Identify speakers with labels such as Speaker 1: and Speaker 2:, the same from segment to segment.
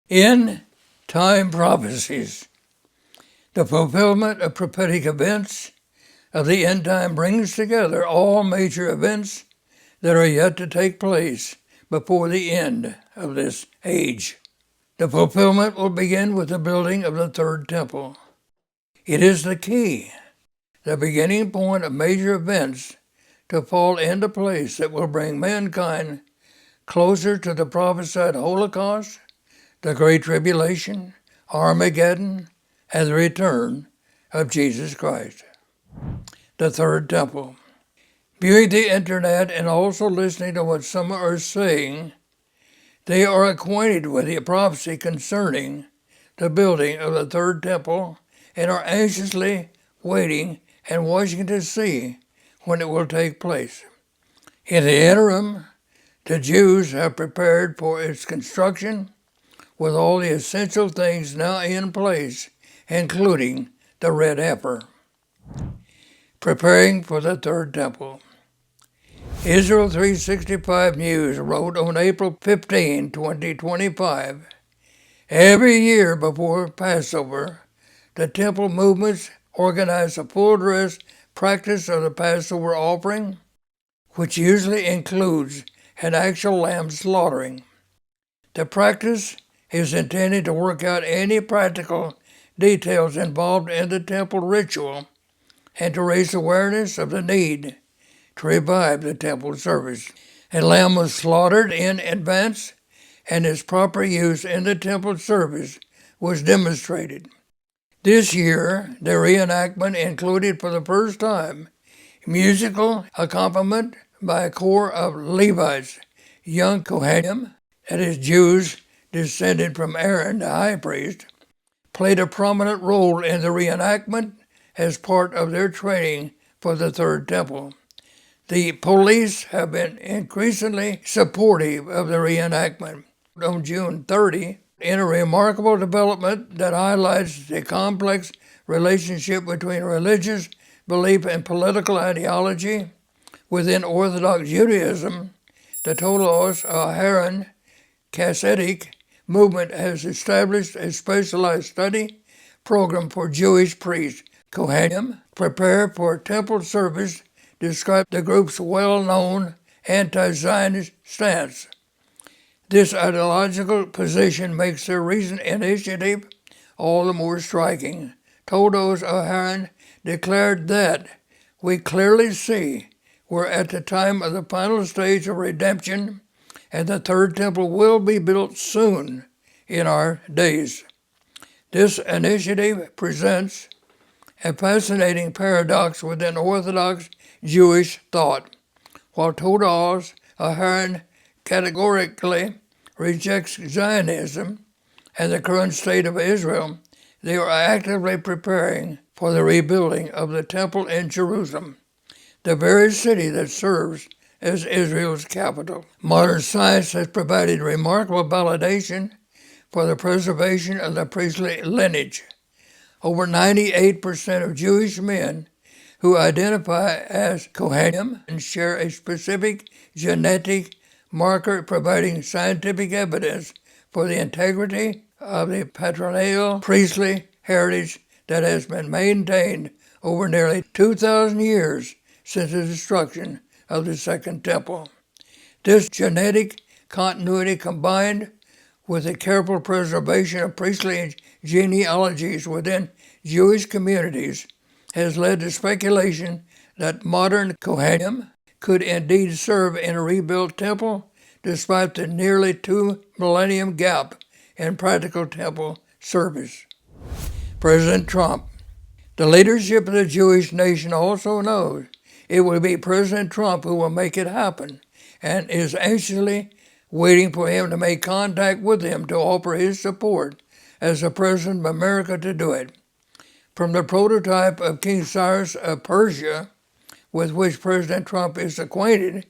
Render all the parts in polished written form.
Speaker 1: Endtime Prophecies. The fulfillment of prophetic events of the end time brings together all major events that are yet to take place before the end of this age. The fulfillment will begin with the building of the third temple. It is the key, the beginning point of major events to fall into place that will bring mankind closer to the prophesied Holocaust, the Great Tribulation, Armageddon, and the return of Jesus Christ. The third temple. Viewing the internet and also listening to what some are saying, they are acquainted with the prophecy concerning the building of the third temple and are anxiously waiting and watching to see when it will take place. In the interim, the Jews have prepared for its construction with all the essential things now in place, including the red heifer. Preparing for the third temple. Israel 365 News wrote on April 15, 2025, every year before Passover, the temple movements organize a full-dress practice of the Passover offering, which usually includes an actual lamb slaughtering. The practice is intended to work out any practical details involved in the temple ritual and to raise awareness of the need to revive the temple service. A lamb was slaughtered in advance, and its proper use in the temple service was demonstrated. This year, the reenactment included for the first time musical accompaniment by a corps of Levites, young Kohanim, that is, Jews descended from Aaron, the high priest, played a prominent role in the reenactment as part of their training for the third temple. The police have been increasingly supportive of the reenactment. On June 30, in a remarkable development that highlights the complex relationship between religious belief and political ideology within Orthodox Judaism, the Tolos Aharon Hasidic movement has established a specialized study program for Jewish priests. Kohanim prepare for temple service describe the group's well-known anti-Zionist stance. This ideological position makes their recent initiative all the more striking. Todos Aharon declared that we clearly see we're at the time of the final stage of redemption, and the third temple will be built soon in our days. This initiative presents a fascinating paradox within Orthodox Jewish thought. While Todos Aharon categorically rejects Zionism and the current state of Israel, they are actively preparing for the rebuilding of the temple in Jerusalem, the very city that serves as Israel's capital. Modern science has provided remarkable validation for the preservation of the priestly lineage. Over 98% of Jewish men who identify as Kohanim and share a specific genetic marker providing scientific evidence for the integrity of the patrilineal priestly heritage that has been maintained over nearly 2,000 years since the destruction of the Second Temple. This genetic continuity combined with the careful preservation of priestly genealogies within Jewish communities has led to speculation that modern Kohanim could indeed serve in a rebuilt temple despite the nearly 2-millennium gap in practical temple service. President Trump. The leadership of the Jewish nation also knows it will be President Trump who will make it happen and is anxiously waiting for him to make contact with him to offer his support as the President of America to do it. From the prototype of King Cyrus of Persia, with which President Trump is acquainted,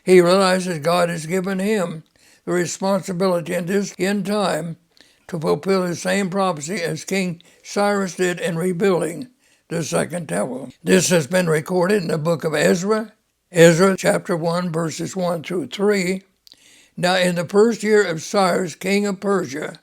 Speaker 1: he realizes God has given him the responsibility in this end time to fulfill the same prophecy as King Cyrus did in rebuilding the Second Temple. This has been recorded in the book of Ezra, chapter 1, verses 1 through 3. Now in the first year of Cyrus, king of Persia,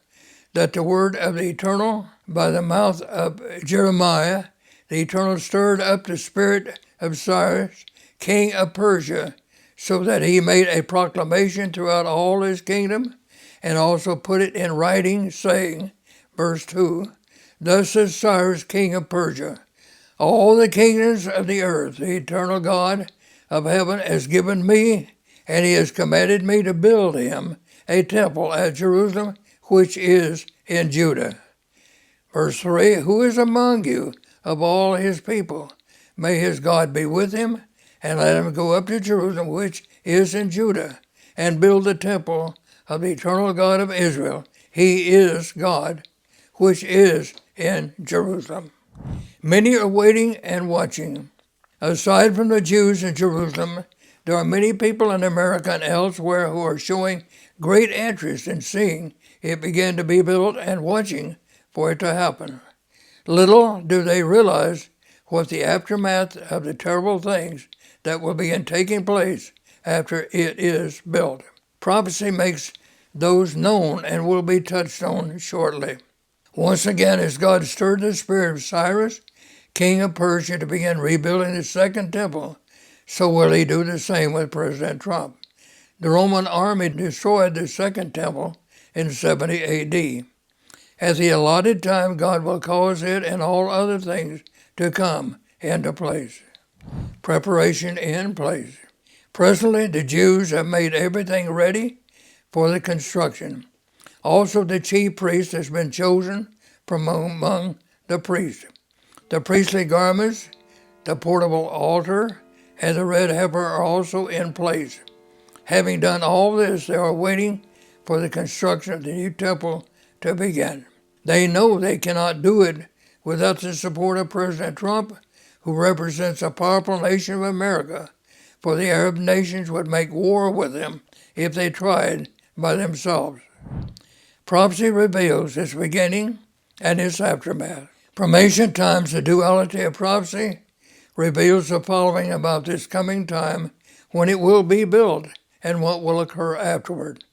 Speaker 1: that the word of the Eternal, by the mouth of Jeremiah, the Eternal stirred up the spirit of Cyrus, king of Persia, so that he made a proclamation throughout all his kingdom, and also put it in writing, saying, verse 2, Thus says Cyrus, king of Persia, all the kingdoms of the earth, the eternal God of heaven has given me, and he has commanded me to build him a temple at Jerusalem, which is in Judah. Verse 3, Who is among you of all his people? May his God be with him, and let him go up to Jerusalem, which is in Judah, and build the temple of the eternal God of Israel. He is God, which is in Jerusalem. Many are waiting and watching. Aside from the Jews in Jerusalem, there are many people in America and elsewhere who are showing great interest in seeing it begin to be built and watching for it to happen. Little do they realize what the aftermath of the terrible things that will begin taking place after it is built. Prophecy makes those known and will be touched on shortly. Once again, as God stirred the spirit of Cyrus, king of Persia, to begin rebuilding the second temple, so will he do the same with President Trump. The Roman army destroyed the second temple in 70 A.D. At the allotted time, God will cause it and all other things to come into place. Preparation in place. Presently, the Jews have made everything ready for the construction. Also, the chief priest has been chosen from among the priests. The priestly garments, the portable altar, and the red heifer are also in place. Having done all this, they are waiting for the construction of the new temple to begin. They know they cannot do it without the support of President Trump, who represents a powerful nation of America, for the Arab nations would make war with them if they tried by themselves. Prophecy reveals its beginning and its aftermath. From ancient times, the duality of prophecy reveals the following about this coming time when it will be built and what will occur afterward.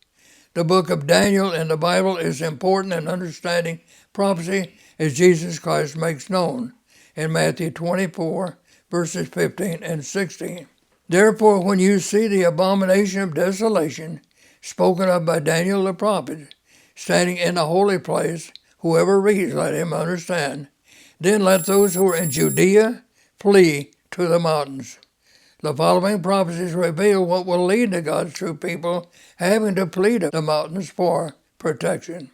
Speaker 1: The book of Daniel in the Bible is important in understanding prophecy, as Jesus Christ makes known in Matthew 24, verses 15 and 16. Therefore, when you see the abomination of desolation spoken of by Daniel the prophet, standing in the holy place, whoever reads, let him understand. Then let those who are in Judea flee to the mountains. The following prophecies reveal what will lead to God's true people having to flee to the mountains for protection.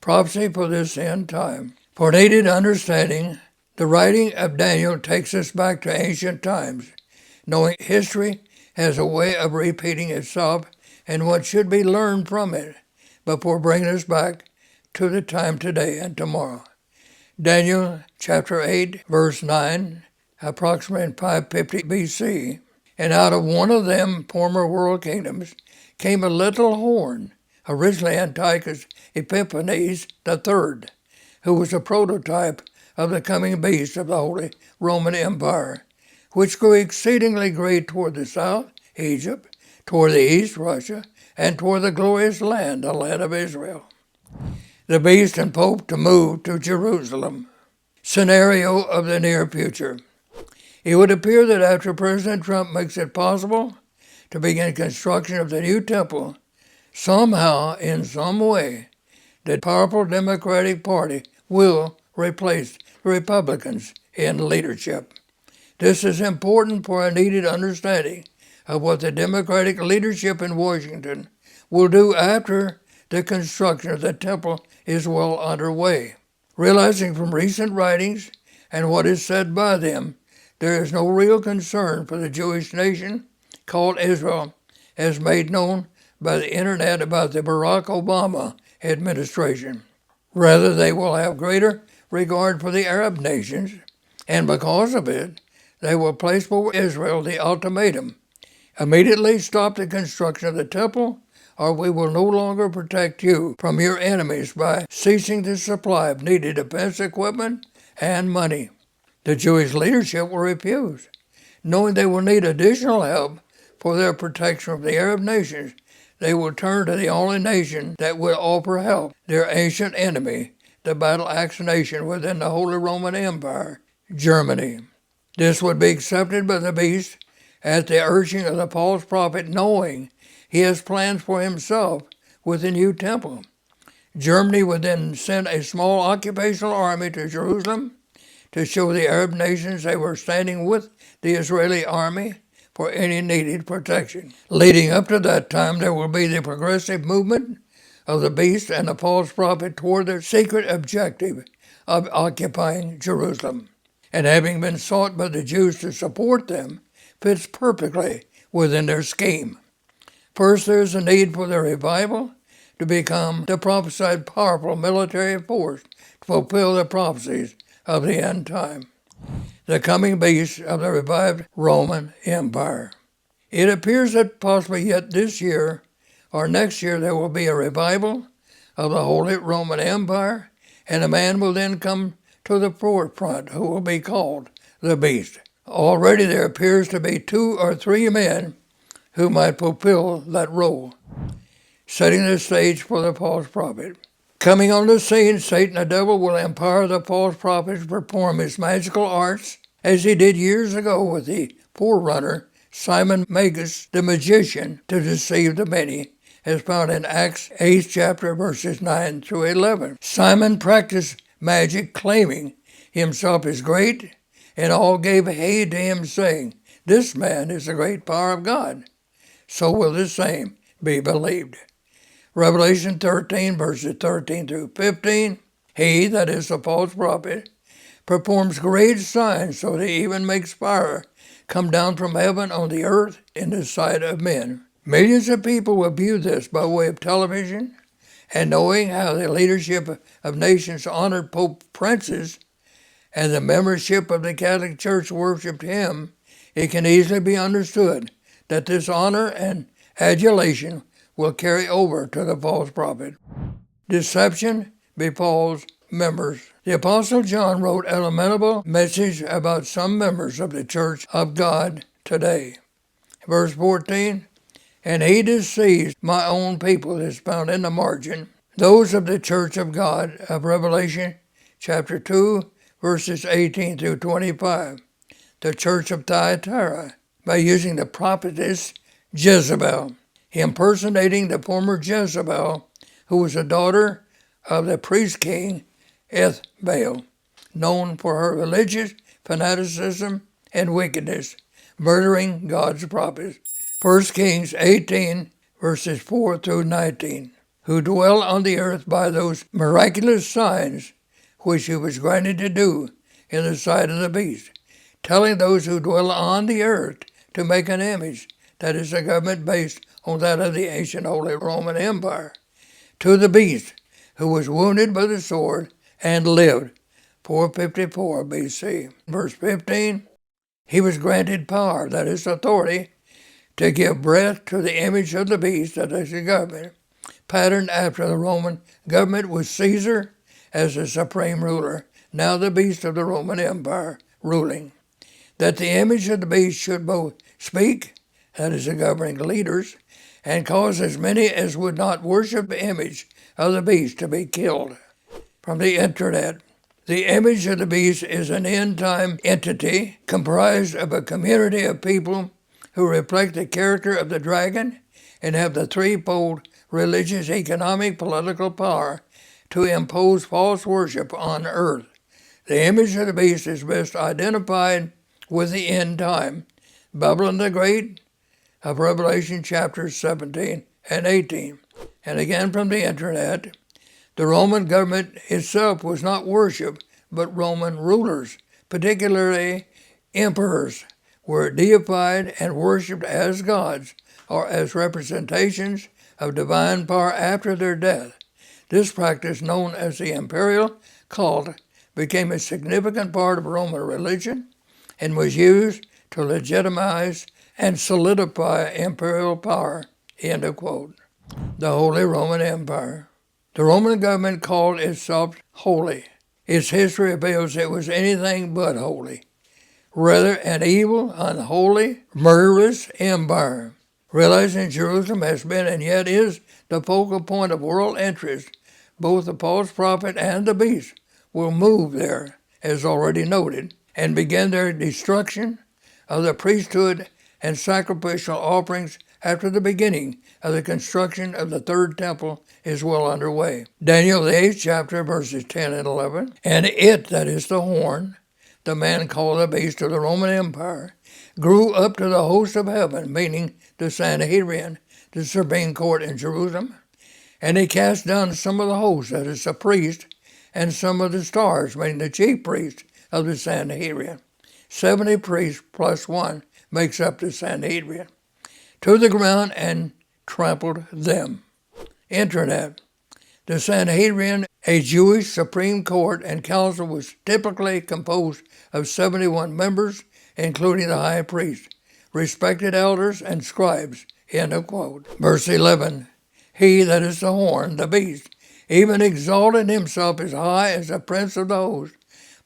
Speaker 1: Prophecy for this end time. For needed understanding, the writing of Daniel takes us back to ancient times, knowing history has a way of repeating itself and what should be learned from it before bringing us back to the time today and tomorrow. Daniel chapter 8, verse 9, approximately in 550 BC, and out of one of them former world kingdoms came a little horn, originally Antiochus Epiphanes III, who was a prototype of the coming beast of the Holy Roman Empire, which grew exceedingly great toward the south, Egypt, toward the east, Russia, and toward the glorious land, the land of Israel. The beast and Pope to move to Jerusalem. Scenario of the near future. It would appear that after President Trump makes it possible to begin construction of the new temple, somehow, in some way, the powerful Democratic Party will replace the Republicans in leadership. This is important for a needed understanding of what the Democratic leadership in Washington will do after the construction of the temple is well underway. Realizing from recent writings and what is said by them, there is no real concern for the Jewish nation called Israel, as made known by the internet about the Barack Obama administration. Rather, they will have greater regard for the Arab nations, and because of it, they will place before Israel the ultimatum: immediately stop the construction of the temple, or we will no longer protect you from your enemies by ceasing the supply of needed defense equipment and money. The Jewish leadership will refuse, knowing they will need additional help for their protection from the Arab nations they will turn to the only nation that will offer help, their ancient enemy, the battle-axe nation within the Holy Roman Empire, Germany. This would be accepted by the beast at the urging of the false prophet, knowing he has plans for himself with the new temple. Germany would then send a small occupational army to Jerusalem to show the Arab nations they were standing with the Israeli army for any needed protection. Leading up to that time, there will be the progressive movement of the beast and the false prophet toward their secret objective of occupying Jerusalem. And having been sought by the Jews to support them, fits perfectly within their scheme. First, there is a need for the revival to become the prophesied powerful military force to fulfill the prophecies of the end time, the coming beast of the revived Roman Empire. It appears that possibly yet this year or next year there will be a revival of the Holy Roman Empire, and a man will then come to the forefront who will be called the beast. Already there appears to be 2 or 3 men who might fulfill that role, setting the stage for the false prophet. Coming on the scene, Satan the devil will empower the false prophet to perform his magical arts, as he did years ago with the forerunner, Simon Magus, the magician, to deceive the many, as found in Acts 8th chapter, verses 9 through 11. Simon practiced magic, claiming himself as great, and all gave heed to him, saying, "This man is the great power of God." So will the same be believed. Revelation 13, verses 13 through 15, he, that is the false prophet, performs great signs so that he even makes fire come down from heaven on the earth in the sight of men. Millions of people will view this by way of television, and knowing how the leadership of nations honored Pope Francis and the membership of the Catholic Church worshipped him, it can easily be understood that this honor and adulation will carry over to the false prophet. Deception befalls members. The Apostle John wrote a lamentable message about some members of the Church of God today. Verse 14, "And he deceives my own people," is found in the margin, those of the Church of God of Revelation chapter 2, verses 18 through 25, the Church of Thyatira, by using the prophetess Jezebel, impersonating the former Jezebel, who was a daughter of the priest king Ethbaal, known for her religious fanaticism and wickedness, murdering God's prophets. 1 Kings 18, verses 4 through 19, who dwell on the earth by those miraculous signs which he was granted to do in the sight of the beast, telling those who dwell on the earth to make an image that is a government based on that of the ancient Holy Roman Empire, to the beast, who was wounded by the sword and lived, 454 BC. Verse 15, he was granted power, that is authority, to give breath to the image of the beast, that is the government, patterned after the Roman government with Caesar as the supreme ruler, now the beast of the Roman Empire ruling. That the image of the beast should both speak, that is the governing leaders, and cause as many as would not worship the image of the beast to be killed. From the internet, the image of the beast is an end-time entity comprised of a community of people who reflect the character of the dragon and have the threefold religious, economic, political power to impose false worship on earth. The image of the beast is best identified with the end time, Babylon the Great, of Revelation chapters 17 and 18. And again from the internet, the Roman government itself was not worshipped, but Roman rulers, particularly emperors, were deified and worshipped as gods or as representations of divine power after their death. This practice, known as the imperial cult, became a significant part of Roman religion and was used to legitimize and solidify imperial power, end of quote. The Holy Roman Empire. The Roman government called itself holy. Its history reveals it was anything but holy, rather an evil, unholy, murderous empire. Realizing Jerusalem has been and yet is the focal point of world interest, both the false prophet and the beast will move there, as already noted, and begin their destruction of the priesthood and sacrificial offerings after the beginning of the construction of the third temple is well underway. Daniel, the 8th chapter, verses 10 and 11. And it, that is the horn, the man called the beast of the Roman Empire, grew up to the host of heaven, meaning the Sanhedrin, the Supreme Court in Jerusalem. And he cast down some of the host, that is the priest, and some of the stars, meaning the chief priest of the Sanhedrin. 70 priests plus one makes up the Sanhedrin, to the ground and trampled them. Internet. The Sanhedrin, a Jewish Supreme Court and council, was typically composed of 71 members, including the high priest, respected elders, and scribes. End of quote. Verse 11. He, that is the horn, the beast, even exalted himself as high as the prince of the host,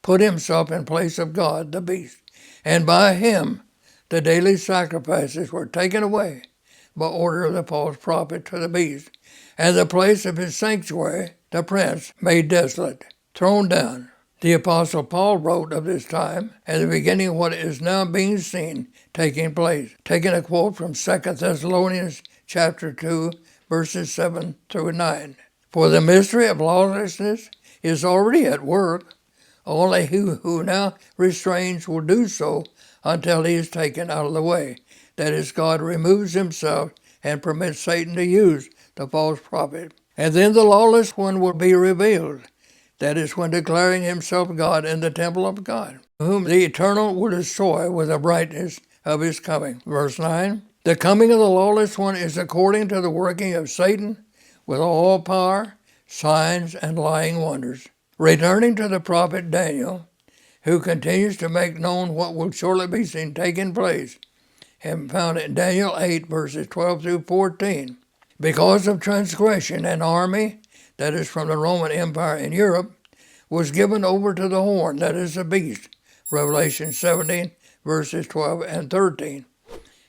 Speaker 1: put himself in place of God, the beast. And by him the daily sacrifices were taken away by order of the false prophet to the beast, and the place of his sanctuary, the prince, made desolate, thrown down. The Apostle Paul wrote of this time, at the beginning of what is now being seen taking place, taking a quote from 2 Thessalonians chapter 2, verses 7 through 9. For the mystery of lawlessness is already at work. Only he who now restrains will do so until he is taken out of the way. That is, God removes himself and permits Satan to use the false prophet. And then the lawless one will be revealed. That is, when declaring himself God in the temple of God, whom the Eternal will destroy with the brightness of his coming. Verse 9. The coming of the lawless one is according to the working of Satan with all power, signs, and lying wonders. Returning to the prophet Daniel, who continues to make known what will shortly be seen taking place, and found in Daniel 8, verses 12 through 14. Because of transgression, an army, that is from the Roman Empire in Europe, was given over to the horn, that is the beast, Revelation 17, verses 12 and 13.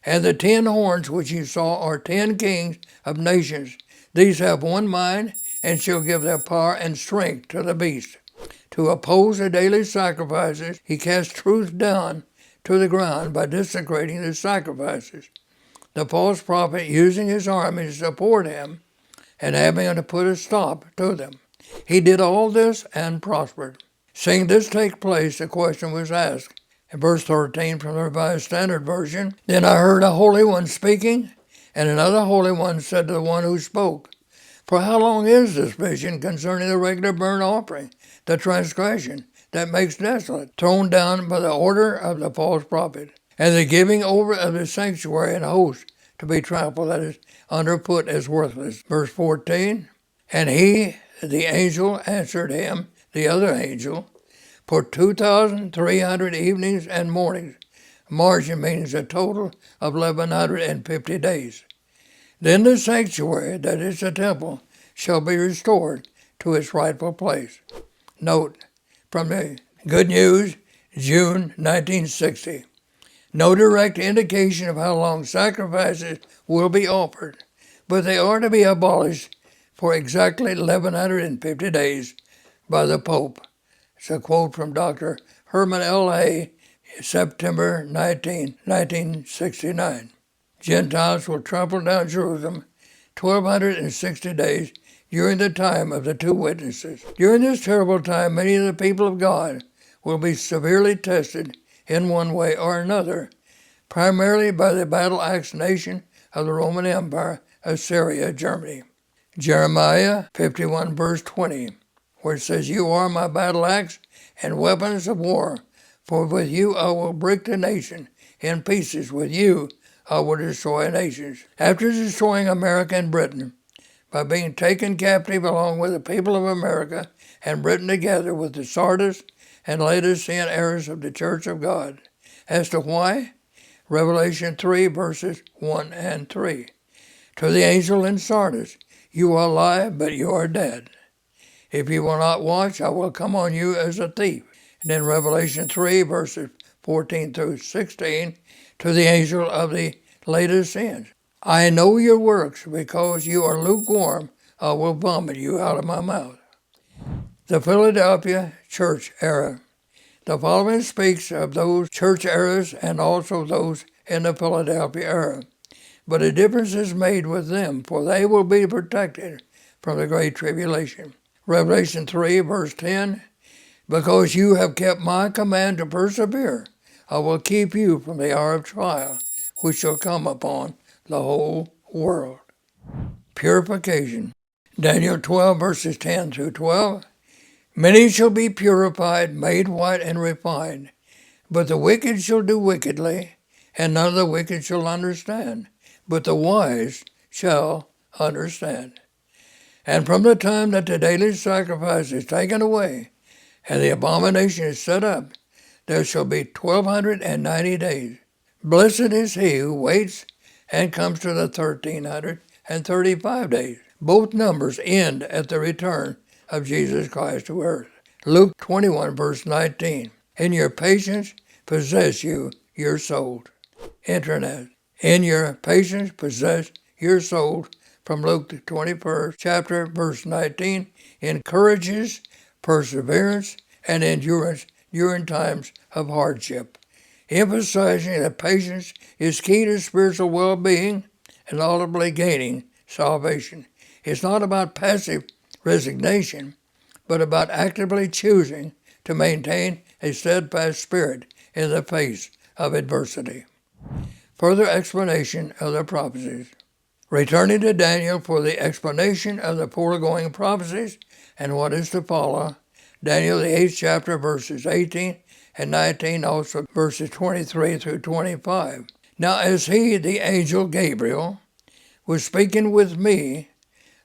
Speaker 1: And the 10 horns which you saw are 10 kings of nations. These have one mind, and shall give their power and strength to the beast. To oppose the daily sacrifices, he cast truth down to the ground by desecrating the sacrifices. The false prophet using his army to support him and having to put a stop to them. He did all this and prospered. Seeing this take place, the question was asked. In verse 13 from the Revised Standard Version, Then I heard a holy one speaking, and another holy one said to the one who spoke, For how long is this vision concerning the regular burnt offering, the transgression that makes desolate, thrown down by the order of the false prophet, and the giving over of the sanctuary and host to be trampled, that is, underfoot as worthless? Verse 14, And he, the angel, answered him, the other angel, for 2,300 evenings and mornings. Margin means a total of 1,150 days. Then the sanctuary, that is the temple, shall be restored to its rightful place. Note from the Good News, June 1960. No direct indication of how long sacrifices will be offered, but they are to be abolished for exactly 1,150 days by the Pope. It's a quote from Dr. Herman L. Hay, September 19, 1969. Gentiles will trample down Jerusalem 1,260 days during the time of the two witnesses. During this terrible time, many of the people of God will be severely tested in one way or another, primarily by the battle-axe nation of the Roman Empire, Assyria, Germany. Jeremiah 51, verse 20, where it says, You are my battle-axe and weapons of war, for with you I will break the nation in pieces, with you I will destroy nations. After destroying America and Britain, by being taken captive along with the people of America and Britain together with the Sardis and Laodicean eras of the Church of God. As to why? Revelation 3, verses 1 and 3. To the angel in Sardis, You are alive, but you are dead. If you will not watch, I will come on you as a thief. And then Revelation 3, verses 14 through 16, to the angel of the Laodiceans. I know your works, because you are lukewarm, I will vomit you out of my mouth. The Philadelphia Church Era. The following speaks of those church eras and also those in the Philadelphia era. But a difference is made with them, for they will be protected from the great tribulation. Revelation 3, verse 10, because you have kept my command to persevere, I will keep you from the hour of trial, which shall come upon the whole world. Purification. Daniel 12, verses 10 through 12. Many shall be purified, made white, and refined. But the wicked shall do wickedly, and none of the wicked shall understand. But the wise shall understand. And from the time that the daily sacrifice is taken away, and the abomination is set up, there shall be 1290 days. Blessed is he who waits and comes to the 1335 days. Both numbers end at the return of Jesus Christ to earth. Luke 21, verse 19. In your patience possess you your soul. Internet. In your patience possess your soul, from Luke the 21st chapter, verse 19, encourages perseverance and endurance during times of hardship, emphasizing that patience is key to spiritual well-being and ultimately gaining salvation. It's not about passive resignation, but about actively choosing to maintain a steadfast spirit in the face of adversity. Further explanation of the prophecies. Returning to Daniel for the explanation of the foregoing prophecies and what is to follow, Daniel the 8th chapter, verses 18 and 19, also verses 23 through 25. Now as he, the angel Gabriel, was speaking with me,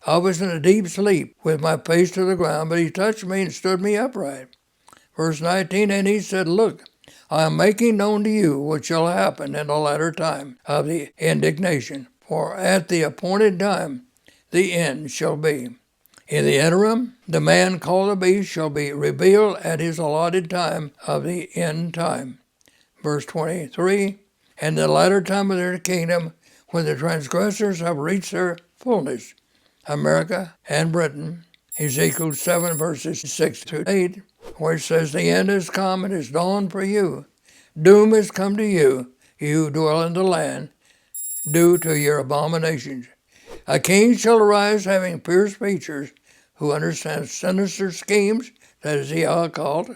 Speaker 1: I was in a deep sleep with my face to the ground, but he touched me and stood me upright. Verse 19, and he said, Look, I am making known to you what shall happen in the latter time of the indignation, for at the appointed time the end shall be. In the interim, the man called the beast shall be revealed at his allotted time of the end time. Verse 23, and the latter time of their kingdom, when the transgressors have reached their fullness, America and Britain. Ezekiel 7, verses 6 through 8, where it says, the end is come and is dawned for you. Doom has come to you, you who dwell in the land, due to your abominations. A king shall arise having fierce features, who understands sinister schemes, that is the occult,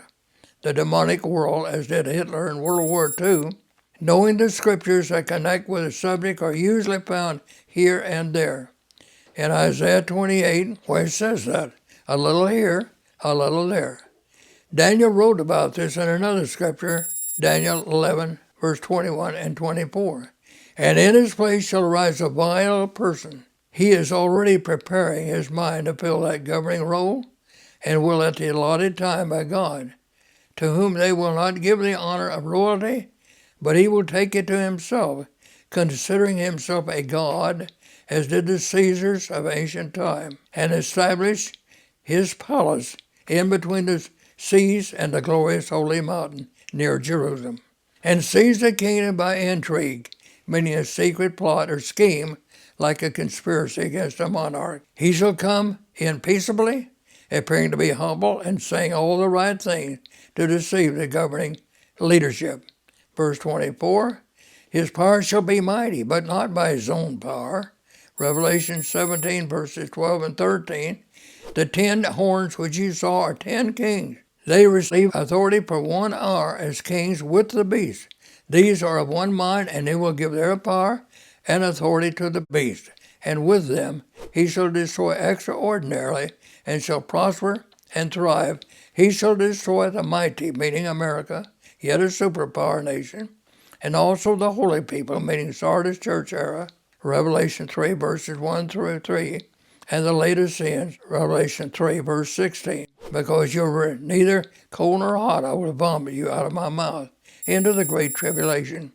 Speaker 1: the demonic world, as did Hitler in World War II. Knowing the scriptures that connect with the subject are usually found here and there. In Isaiah 28, where it says that, a little here, a little there. Daniel wrote about this in another scripture, Daniel 11, verse 21 and 24. And in his place shall arise a vile person. He is already preparing his mind to fill that governing role, and will at the allotted time by God, to whom they will not give the honor of royalty, but he will take it to himself, considering himself a god, as did the Caesars of ancient time, and establish his palace in between the seas and the glorious holy mountain near Jerusalem, and seize the kingdom by intrigue, meaning a secret plot or scheme, like a conspiracy against a monarch. He shall come in peaceably, appearing to be humble and saying all the right things to deceive the governing leadership. Verse 24, his power shall be mighty, but not by his own power. Revelation 17, verses 12 and 13, the 10 horns which you saw are 10 kings. They receive authority for 1 hour as kings with the beast. These are of one mind, and they will give their power and authority to the beast. And with them he shall destroy extraordinarily, and shall prosper and thrive. He shall destroy the mighty, meaning America, yet a superpower nation, and also the holy people, meaning Sardis church era, Revelation 3, verses 1 through 3, and the Laodiceans, Revelation 3, verse 16. Because you were neither cold nor hot, I will vomit you out of my mouth into the great tribulation.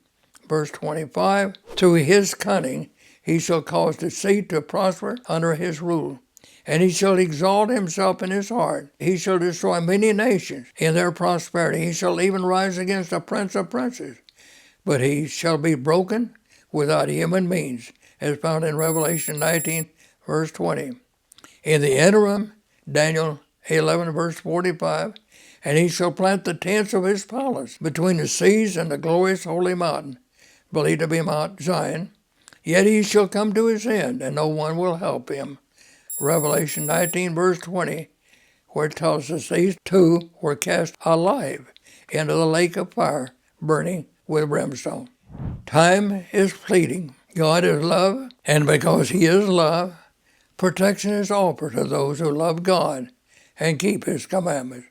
Speaker 1: Verse 25, through his cunning he shall cause deceit to prosper under his rule, and he shall exalt himself in his heart. He shall destroy many nations in their prosperity. He shall even rise against a prince of princes, but he shall be broken without human means, as found in Revelation 19, verse 20. In the interim, Daniel 11, verse 45, and he shall plant the tents of his palace between the seas and the glorious holy mountain, believed to be Mount Zion. Yet he shall come to his end, and no one will help him. Revelation 19, verse 20, where it tells us these two were cast alive into the lake of fire, burning with brimstone. Time is fleeting. God is love, and because he is love, protection is offered to those who love God and keep his commandments.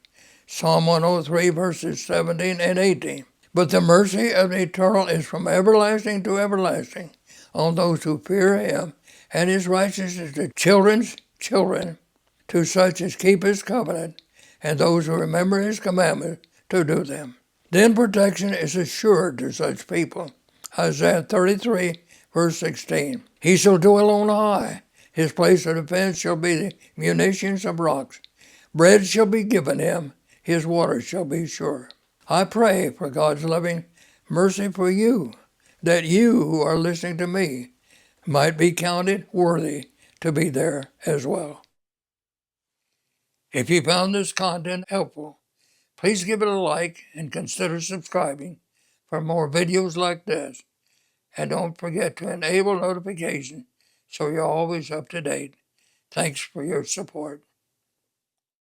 Speaker 1: Psalm 103, verses 17 and 18. But the mercy of the Eternal is from everlasting to everlasting on those who fear him, and his righteousness to children's children, to such as keep his covenant, and those who remember his commandments to do them. Then protection is assured to such people. Isaiah 33, verse 16. He shall dwell on high. His place of defense shall be the munitions of rocks. Bread shall be given him. His water shall be sure. I pray for God's loving mercy for you, that you who are listening to me might be counted worthy to be there as well. If you found this content helpful, please give it a like and consider subscribing for more videos like this. And don't forget to enable notifications so you're always up to date. Thanks for your support.